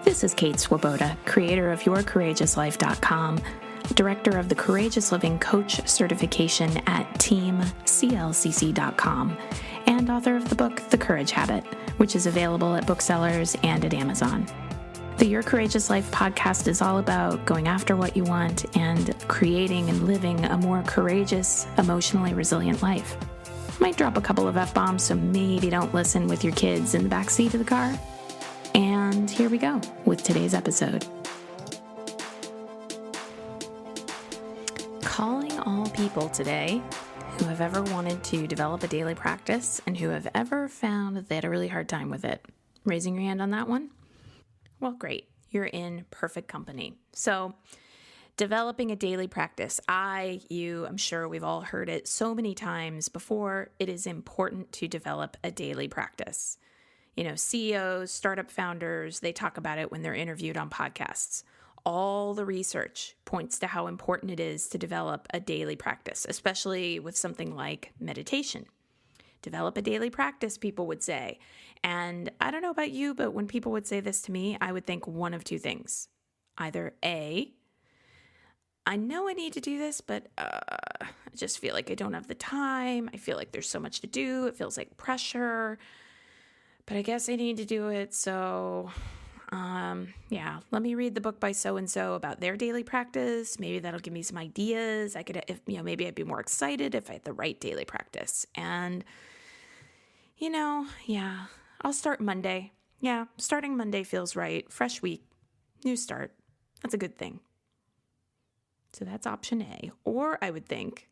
This is Kate Swoboda, creator of YourCourageousLife.com, director of the Courageous Living Coach certification at TeamCLCC.com, and author of the book, The Courage Habit, which is available at booksellers and at Amazon. The Your Courageous Life podcast is all about going after what you want and creating and living a more courageous, emotionally resilient life. Might drop a couple of F-bombs, so maybe don't listen with your kids in the backseat of the car. And here we go with today's episode. Calling all people today who have ever wanted to develop a daily practice and who have ever found that they had a really hard time with it. Raising your hand on that one? Well, great. You're in perfect company. So, developing a daily practice. I'm sure we've all heard it so many times before. It is important to develop a daily practice. You know, CEOs, startup founders, they talk about it when they're interviewed on podcasts. All the research points to how important it is to develop a daily practice, especially with something like meditation. Develop a daily practice, people would say. And I don't know about you, but when people would say this to me, I would think one of two things. Either A, I know I need to do this, but I just feel like I don't have the time. I feel like there's so much to do. It feels like pressure. But I guess I need to do it, so let me read the book by so-and-so about their daily practice. Maybe that'll give me some ideas. Maybe I'd be more excited if I had the right daily practice. And, I'll start Monday. Yeah, starting Monday feels right. Fresh week, new start. That's a good thing. So that's option A. Or I would think,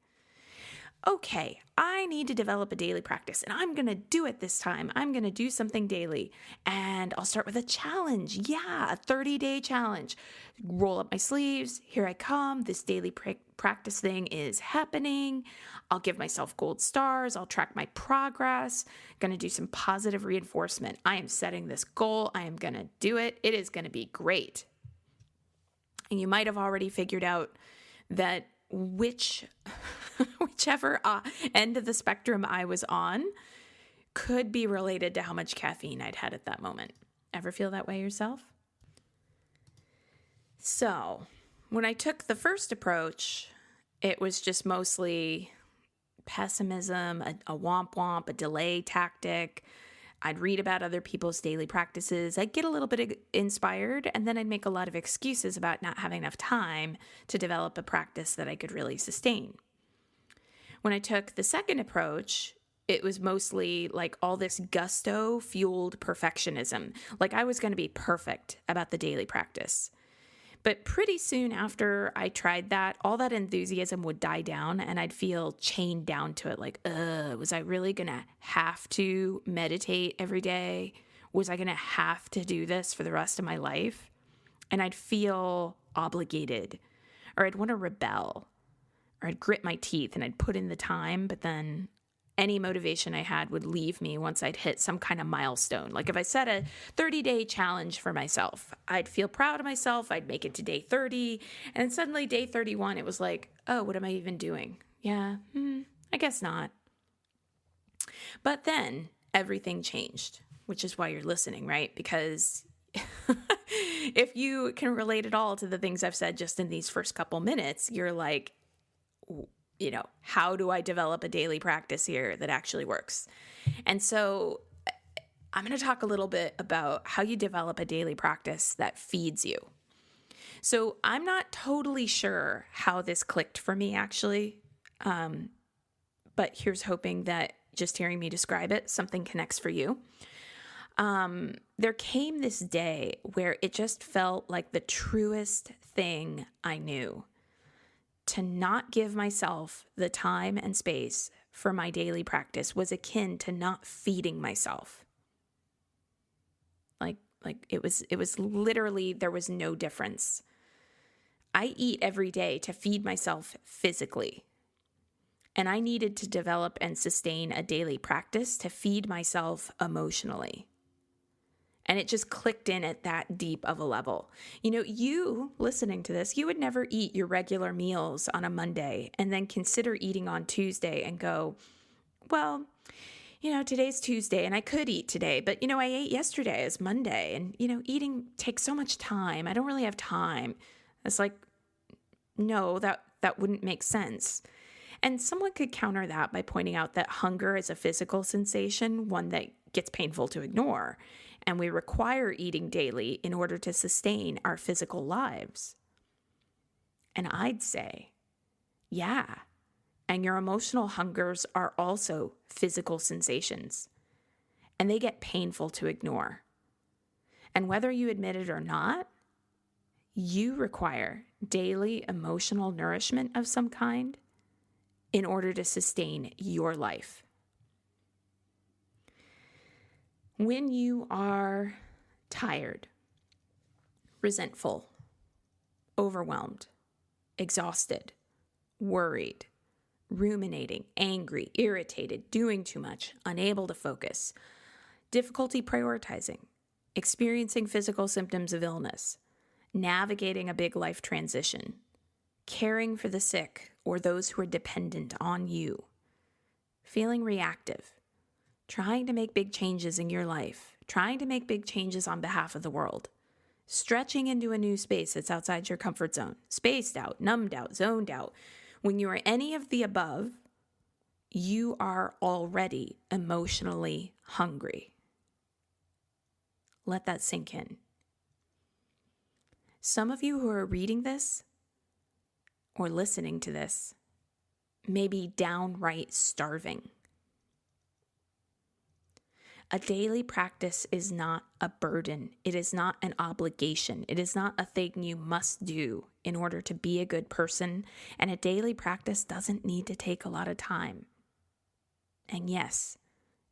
okay, I need to develop a daily practice and I'm going to do it this time. I'm going to do something daily and I'll start with a challenge. Yeah, a 30-day challenge. Roll up my sleeves. Here I come. This daily practice thing is happening. I'll give myself gold stars. I'll track my progress. Going to do some positive reinforcement. I am setting this goal. I am going to do it. It is going to be great. And you might have already figured out that whichever end of the spectrum I was on could be related to how much caffeine I'd had at that moment. Ever feel that way yourself? So when I took the first approach, it was just mostly pessimism, a womp-womp, a delay tactic. I'd read about other people's daily practices. I'd get a little bit inspired, and then I'd make a lot of excuses about not having enough time to develop a practice that I could really sustain. When I took the second approach, it was mostly like all this gusto-fueled perfectionism. Like I was going to be perfect about the daily practice. But pretty soon after I tried that, all that enthusiasm would die down and I'd feel chained down to it. Like, was I really going to have to meditate every day? Was I going to have to do this for the rest of my life? And I'd feel obligated, or I'd want to rebel, or I'd grit my teeth and I'd put in the time, but then any motivation I had would leave me once I'd hit some kind of milestone. Like if I set a 30-day challenge for myself, I'd feel proud of myself. I'd make it to day 30. And then suddenly day 31, it was like, oh, what am I even doing? Yeah, I guess not. But then everything changed, which is why you're listening, right? Because if you can relate at all to the things I've said just in these first couple minutes, you're like, how do I develop a daily practice here that actually works? And so I'm going to talk a little bit about how you develop a daily practice that feeds you. So I'm not totally sure how this clicked for me, actually. But here's hoping that just hearing me describe it, something connects for you. There came this day where it just felt like the truest thing I knew. To not give myself the time and space for my daily practice was akin to not feeding myself. Like it was literally, there was no difference. I eat every day to feed myself physically. And I needed to develop and sustain a daily practice to feed myself emotionally. And it just clicked in at that deep of a level. You listening to this, you would never eat your regular meals on a Monday and then consider eating on Tuesday and go, well, today's Tuesday and I could eat today, but, I ate yesterday as Monday and, eating takes so much time. I don't really have time. It's like, no, that wouldn't make sense. And someone could counter that by pointing out that hunger is a physical sensation, one that gets painful to ignore, and we require eating daily in order to sustain our physical lives. And I'd say, yeah, and your emotional hungers are also physical sensations, and they get painful to ignore. And whether you admit it or not, you require daily emotional nourishment of some kind in order to sustain your life. When you are tired, resentful, overwhelmed, exhausted, worried, ruminating, angry, irritated, doing too much, unable to focus, difficulty prioritizing, experiencing physical symptoms of illness, navigating a big life transition, caring for the sick or those who are dependent on you, feeling reactive, trying to make big changes in your life, trying to make big changes on behalf of the world, stretching into a new space that's outside your comfort zone, spaced out, numbed out, zoned out. When you are any of the above, you are already emotionally hungry. Let that sink in. Some of you who are reading this or listening to this may be downright starving. A daily practice is not a burden. It is not an obligation. It is not a thing you must do in order to be a good person. And a daily practice doesn't need to take a lot of time. And yes,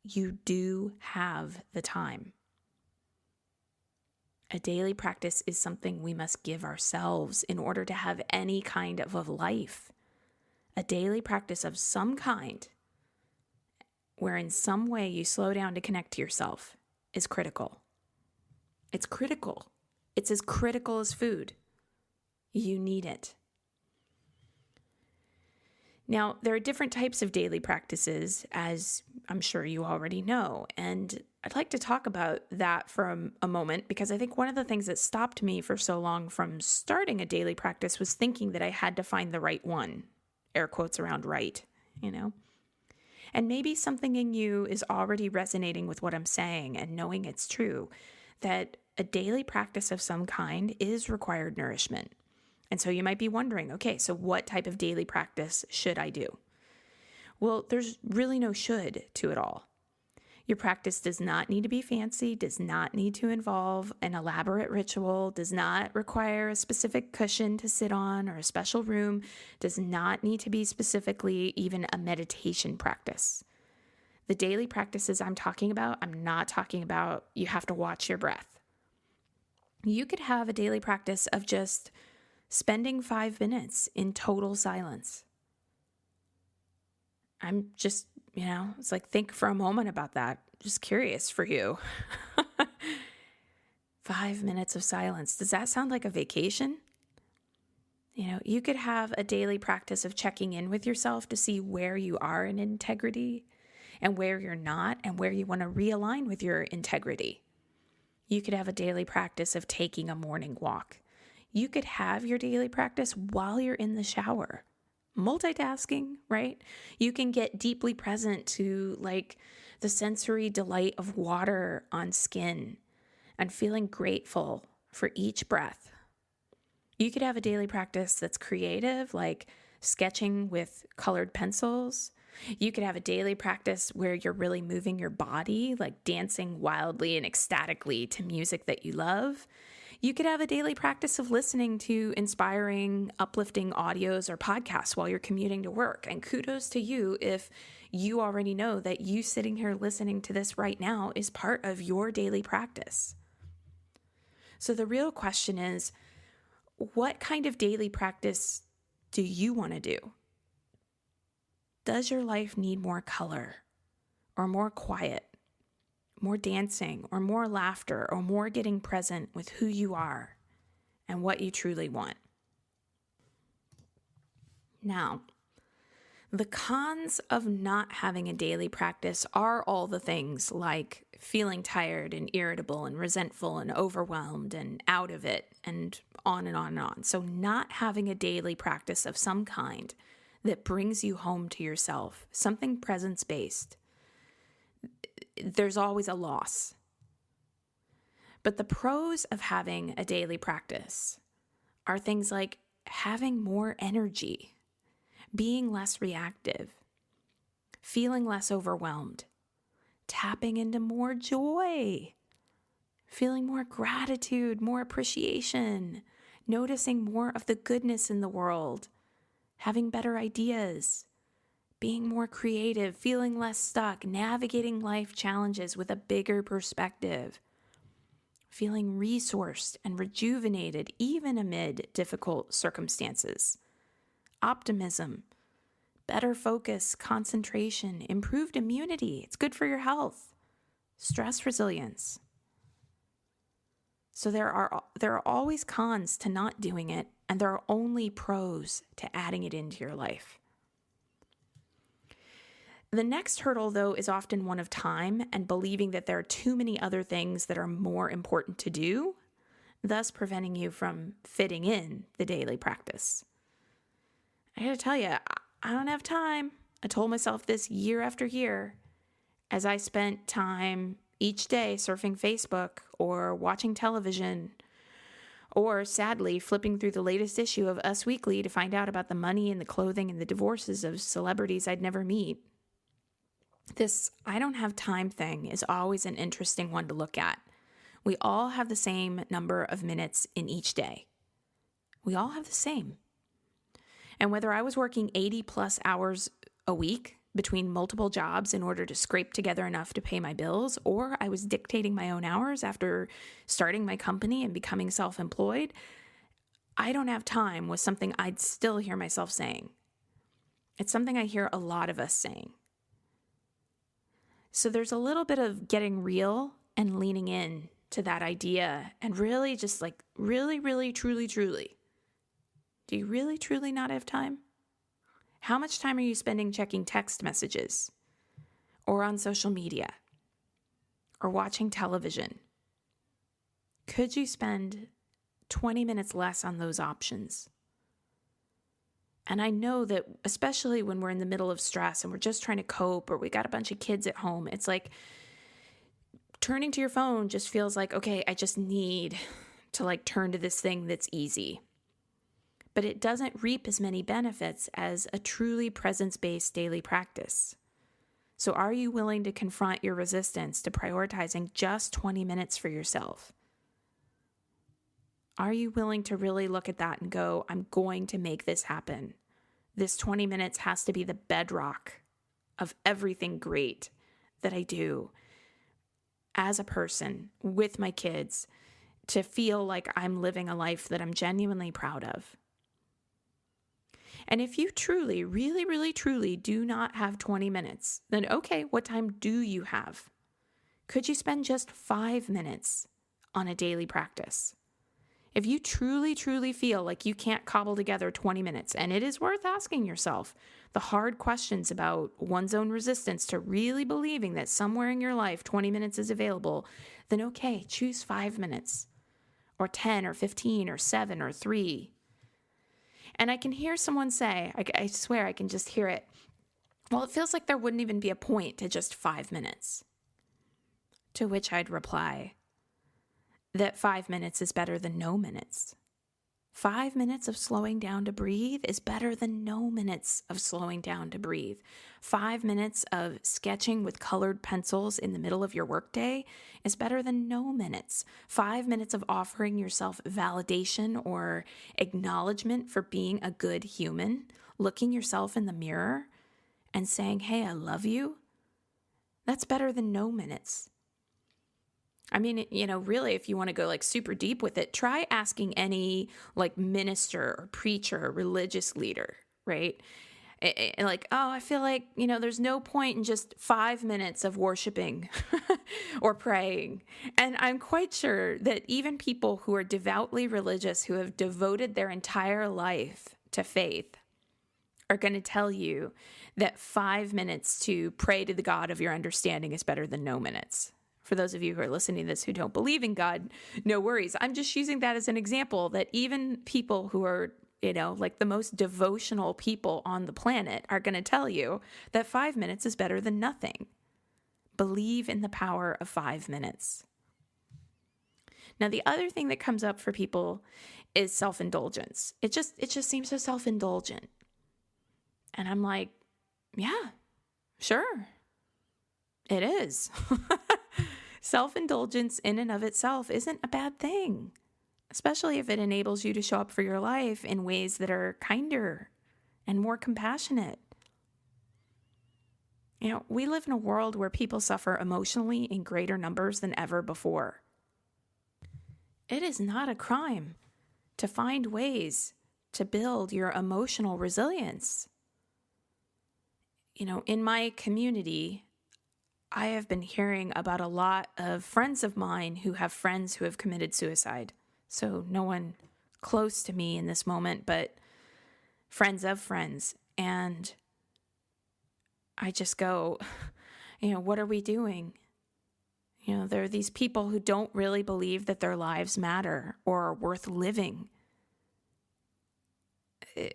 you do have the time. A daily practice is something we must give ourselves in order to have any kind of a life. A daily practice of some kind, where in some way you slow down to connect to yourself, is critical. It's critical. It's as critical as food. You need it. Now, there are different types of daily practices, as I'm sure you already know, and I'd like to talk about that for a moment, because I think one of the things that stopped me for so long from starting a daily practice was thinking that I had to find the right one, air quotes around right, And maybe something in you is already resonating with what I'm saying and knowing it's true, that a daily practice of some kind is required nourishment. And so you might be wondering, okay, so what type of daily practice should I do? Well, there's really no should to it all. Your practice does not need to be fancy, does not need to involve an elaborate ritual, does not require a specific cushion to sit on or a special room, does not need to be specifically even a meditation practice. The daily practices I'm talking about, I'm not talking about you have to watch your breath. You could have a daily practice of just spending 5 minutes in total silence. I'm just, it's like, think for a moment about that. Just curious for you. 5 minutes of silence. Does that sound like a vacation? You could have a daily practice of checking in with yourself to see where you are in integrity and where you're not and where you want to realign with your integrity. You could have a daily practice of taking a morning walk. You could have your daily practice while you're in the shower. Multitasking, right? You can get deeply present to the sensory delight of water on skin and feeling grateful for each breath. You could have a daily practice that's creative, like sketching with colored pencils. You could have a daily practice where you're really moving your body, like dancing wildly and ecstatically to music that you love. You could have a daily practice of listening to inspiring, uplifting audios or podcasts while you're commuting to work. And kudos to you if you already know that you sitting here listening to this right now is part of your daily practice. So the real question is, what kind of daily practice do you want to do? Does your life need more color or more quiet? More dancing or more laughter or more getting present with who you are and what you truly want? Now, The cons of not having a daily practice are all the things like feeling tired and irritable and resentful and overwhelmed and out of it and on and on and on. So not having a daily practice of some kind that brings you home to yourself, something presence-based, there's always a loss. But the pros of having a daily practice are things like having more energy, being less reactive, feeling less overwhelmed, tapping into more joy, feeling more gratitude, more appreciation, noticing more of the goodness in the world, having better ideas, being more creative, feeling less stuck, navigating life challenges with a bigger perspective, feeling resourced and rejuvenated even amid difficult circumstances. Optimism, better focus, concentration, improved immunity. It's good for your health. Stress resilience. So there are always cons to not doing it, and there are only pros to adding it into your life. The next hurdle, though, is often one of time and believing that there are too many other things that are more important to do, thus preventing you from fitting in the daily practice. I gotta tell you, I don't have time. I told myself this year after year as I spent time each day surfing Facebook or watching television or, sadly, flipping through the latest issue of Us Weekly to find out about the money and the clothing and the divorces of celebrities I'd never meet. This I don't have time thing is always an interesting one to look at. We all have the same number of minutes in each day. We all have the same. And whether I was working 80 plus hours a week between multiple jobs in order to scrape together enough to pay my bills, or I was dictating my own hours after starting my company and becoming self-employed, I don't have time was something I'd still hear myself saying. It's something I hear a lot of us saying. So there's a little bit of getting real and leaning in to that idea and really just like really, truly. Do you really, truly not have time? How much time are you spending checking text messages or on social media or watching television? Could you spend 20 minutes less on those options? And I know that especially when we're in the middle of stress and we're just trying to cope or we got a bunch of kids at home, it's like turning to your phone just feels like, okay, I just need to like turn to this thing that's easy. But it doesn't reap as many benefits as a truly presence-based daily practice. So are you willing to confront your resistance to prioritizing just 20 minutes for yourself? Are you willing to really look at that and go, I'm going to make this happen? This 20 minutes has to be the bedrock of everything great that I do as a person with my kids to feel like I'm living a life that I'm genuinely proud of. And if you truly, really, truly do not have 20 minutes, then okay, what time do you have? Could you spend just 5 minutes on a daily practice? If you truly feel like you can't cobble together 20 minutes, and it is worth asking yourself the hard questions about one's own resistance to really believing that somewhere in your life 20 minutes is available, then okay, choose 5 minutes or 10 or 15 or 7 or 3. And I can hear someone say, I swear I can just hear it, well, it feels like there wouldn't even be a point to just 5 minutes. To which I'd reply that 5 minutes is better than no minutes. 5 minutes of slowing down to breathe is better than no minutes of slowing down to breathe. 5 minutes of sketching with colored pencils in the middle of your workday is better than no minutes. 5 minutes of offering yourself validation or acknowledgement for being a good human, looking yourself in the mirror and saying, hey, I love you, that's better than no minutes. I mean, really, if you want to go like super deep with it, try asking any like minister or preacher or religious leader, right? Like, oh, I feel like, there's no point in just 5 minutes of worshiping or praying. And I'm quite sure that even people who are devoutly religious, who have devoted their entire life to faith, are going to tell you that 5 minutes to pray to the God of your understanding is better than no minutes. For those of you who are listening to this who don't believe in God, no worries. I'm just using that as an example that even people who are, like the most devotional people on the planet are going to tell you that 5 minutes is better than nothing. Believe in the power of 5 minutes. Now, the other thing that comes up for people is self-indulgence. It just seems so self-indulgent. And I'm like, yeah, sure. It is. Self-indulgence in and of itself isn't a bad thing, especially if it enables you to show up for your life in ways that are kinder and more compassionate. We live in a world where people suffer emotionally in greater numbers than ever before. It is not a crime to find ways to build your emotional resilience. In my community, I have been hearing about a lot of friends of mine who have friends who have committed suicide. So no one close to me in this moment, but friends of friends. And I just go, what are we doing? There are these people who don't really believe that their lives matter or are worth living.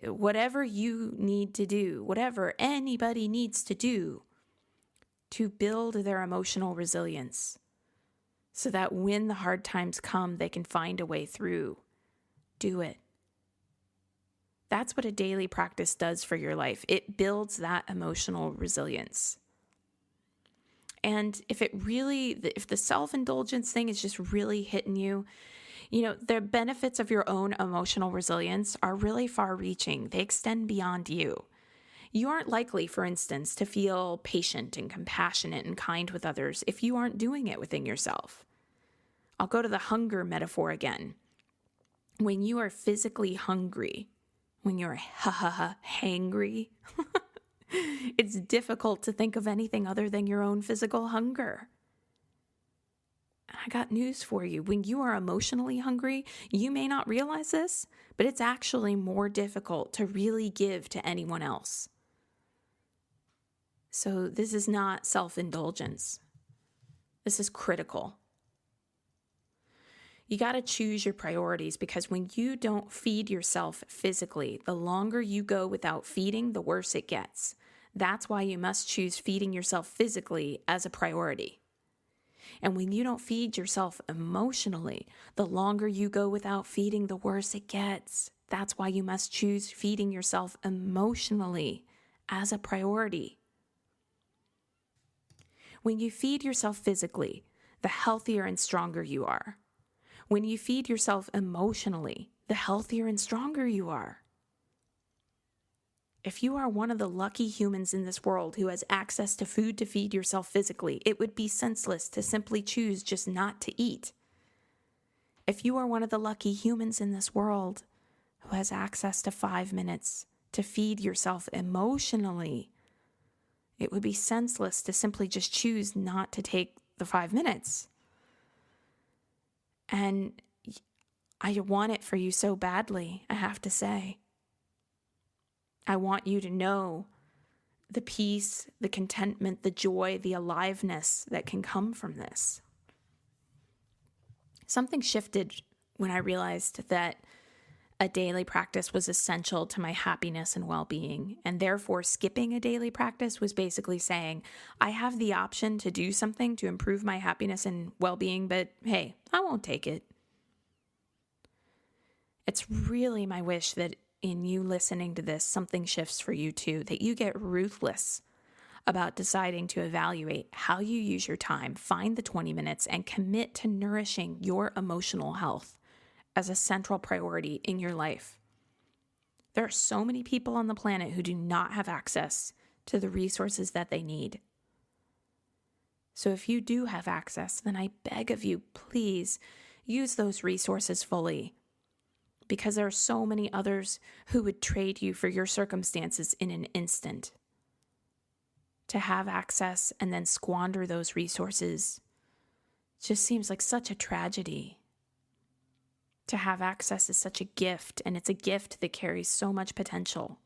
Whatever you need to do, whatever anybody needs to do to build their emotional resilience so that when the hard times come, they can find a way through, do it. That's what a daily practice does for your life. It builds that emotional resilience. And if the self-indulgence thing is just really hitting you, the benefits of your own emotional resilience are really far-reaching. They extend beyond you. You aren't likely, for instance, to feel patient and compassionate and kind with others if you aren't doing it within yourself. I'll go to the hunger metaphor again. When you are physically hungry, when you're hangry, it's difficult to think of anything other than your own physical hunger. I got news for you. When you are emotionally hungry, you may not realize this, but it's actually more difficult to really give to anyone else. So this is not self-indulgence. This is critical. You got to choose your priorities, because when you don't feed yourself physically, the longer you go without feeding, the worse it gets. That's why you must choose feeding yourself physically as a priority. And when you don't feed yourself emotionally, the longer you go without feeding, the worse it gets. That's why you must choose feeding yourself emotionally as a priority. When you feed yourself physically, the healthier and stronger you are. When you feed yourself emotionally, the healthier and stronger you are. If you are one of the lucky humans in this world who has access to food to feed yourself physically, it would be senseless to simply choose just not to eat. If you are one of the lucky humans in this world who has access to 5 minutes to feed yourself emotionally, it would be senseless to simply just choose not to take the 5 minutes. And I want it for you so badly, I have to say. I want you to know the peace, the contentment, the joy, the aliveness that can come from this. Something shifted when I realized that a daily practice was essential to my happiness and well-being, and therefore skipping a daily practice was basically saying, I have the option to do something to improve my happiness and well-being, but hey, I won't take it. It's really my wish that in you listening to this, something shifts for you too, that you get ruthless about deciding to evaluate how you use your time, find the 20 minutes, and commit to nourishing your emotional health as a central priority in your life. There are so many people on the planet who do not have access to the resources that they need. So if you do have access, then I beg of you, please use those resources fully, because there are so many others who would trade you for your circumstances in an instant. To have access and then squander those resources just seems like such a tragedy. To have access is such a gift, and it's a gift that carries so much potential.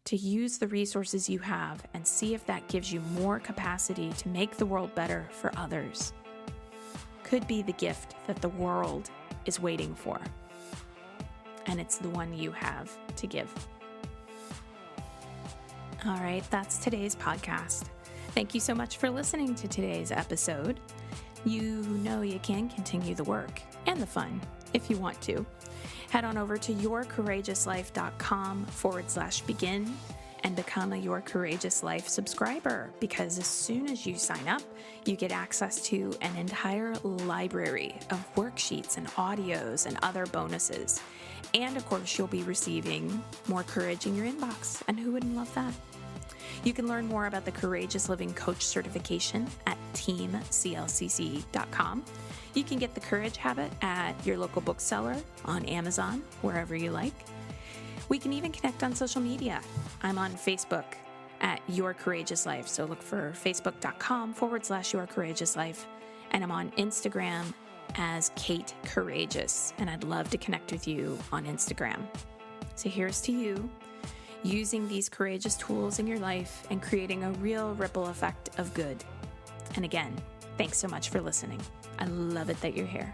to use the resources you have and see if that gives you more capacity to make the world better for others. Could be the gift that the world is waiting for. And it's the one you have to give. All right, that's today's podcast. Thank you so much for listening to today's episode. You know you can continue the work and the fun if you want to. Head on over to yourcourageouslife.com/begin and become a Your Courageous Life subscriber, because as soon as you sign up, you get access to an entire library of worksheets and audios and other bonuses. And of course, you'll be receiving more courage in your inbox. And who wouldn't love that? You can learn more about the Courageous Living Coach certification at teamclcc.com. You can get the Courage Habit at your local bookseller, on Amazon, wherever you like. We can even connect on social media. I'm on Facebook at Your Courageous Life. So look for facebook.com/Your Courageous Life. And I'm on Instagram as Kate Courageous. And I'd love to connect with you on Instagram. So here's to you, using these courageous tools in your life and creating a real ripple effect of good. And again, thanks so much for listening. I love it that you're here.